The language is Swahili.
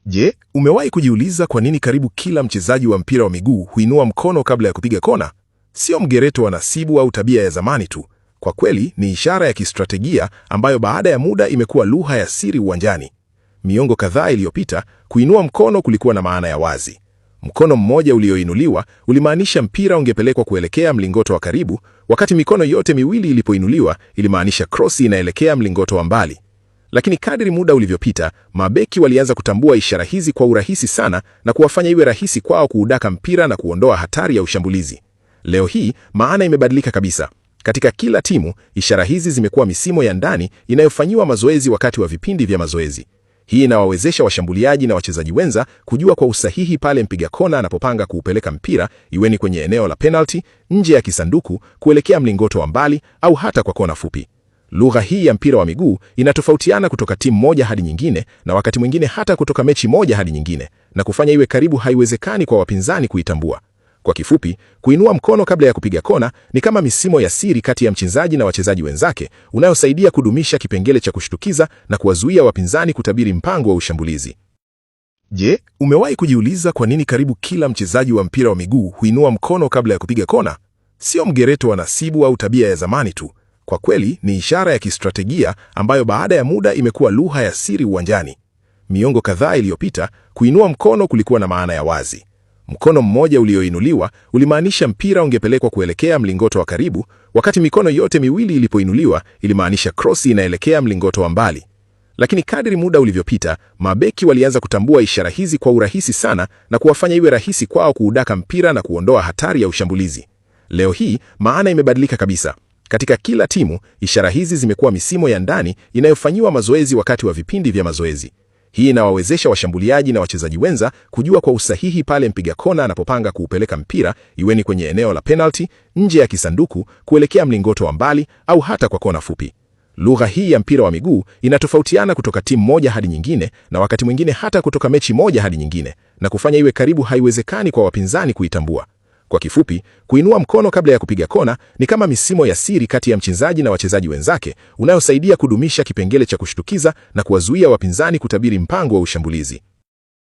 Je, umewahi kujiuliza kwa nini karibu kila mchezaji wa mpira wa miguu huinua mkono kabla ya kupiga kona? Sio mgereto wa nasibu au tabia ya zamani tu. Kwa kweli ni ishara ya kistrategia ambayo baada ya muda imekuwa lugha ya siri uwanjani. Miongo kadhaa iliyopita, kuinua mkono kulikuwa na maana ya wazi. Mkono mmoja ulioinuliwa ulimaanisha mpira ungepelekwa kuelekea mlingoto wa karibu, wakati mikono yote miwili ilipoinuliwa ilimaanisha krosi inaelekea mlingoto wa mbali. Lakini kadri muda ulivyopita, mabeki walianza kutambua ishara hizi kwa urahisi sana na kuwafanya iwe rahisi kwao kuudaka mpira na kuondoa hatari ya ushambulizi. Leo hii, maana imebadilika kabisa. Katika kila timu, ishara hizi zimekuwa misimo ya ndani inayofanyiwa mazoezi wakati wa vipindi vya mazoezi. Hii inawawezesha washambuliaji na wachezaji wenza kujua kwa usahihi pale mpiga kona anapopanga kuupeleka mpira, iweni kwenye eneo la penalty, nje ya kisanduku, kuelekea mlingoto wa mbali au hata kwa kona fupi. Lugha hii ya mpira wa miguu inatofautiana kutoka timu moja hadi nyingine, na wakati mwingine hata kutoka mechi moja hadi nyingine, na kufanya iwe karibu haiwezekani kwa wapinzani kuitambua. Kwa kifupi, kuinua mkono kabla ya kupiga kona ni kama misimo ya siri kati ya mchezaji na wachezaji wenzake, unayosaidia kudumisha kipengele cha kushtukiza na kuwazuia wapinzani kutabiri mpango wa ushambulizi. Je, umewahi kujiuliza kwa nini karibu kila mchezaji wa mpira wa miguu huinua mkono kabla ya kupiga kona? Sio mgereto wa nasibu au tabia ya zamani tu. Kwa kweli ni ishara ya kistrategia ambayo baada ya muda imekuwa lugha ya siri uwanjani. Miongo kadhaa iliyopita, kuinua mkono kulikuwa na maana ya wazi. Mkono mmoja ulioinuliwa ulimaanisha mpira ungepelekwa kuelekea mlingoto wa karibu, wakati mikono yote miwili ilipoinuliwa ilimaanisha krosi inaelekea mlingoto wa mbali. Lakini kadri muda ulivyopita, mabeki walianza kutambua ishara hizi kwa urahisi sana na kuwafanya iwe rahisi kwao kuudaka mpira na kuondoa hatari ya ushambulizi. Leo hii, maana imebadilika kabisa. Katika kila timu, ishara hizi zimekuwa misimo ya ndani inayofanyiwa mazoezi wakati wa vipindi vya mazoezi. Hii inawawezesha washambuliaji na wachezaji wenza kujua kwa usahihi pale mpiga kona anapopanga kuupeleka mpira, iweni kwenye eneo la penalty, nje ya kisanduku, kuelekea mlingoto wa mbali au hata kwa kona fupi. Lugha hii ya mpira wa miguu inatofautiana kutoka timu moja hadi nyingine, na wakati mwingine hata kutoka mechi moja hadi nyingine, na kufanya iwe karibu haiwezekani kwa wapinzani kuitambua. Kwa kifupi, kuinua mkono kabla ya kupiga kona ni kama misimo ya siri kati ya mchezaji na wachezaji wenzake, unayosaidia kudumisha kipengele cha kushtukiza na kuwazuia wapinzani kutabiri mpango wa ushambulizi.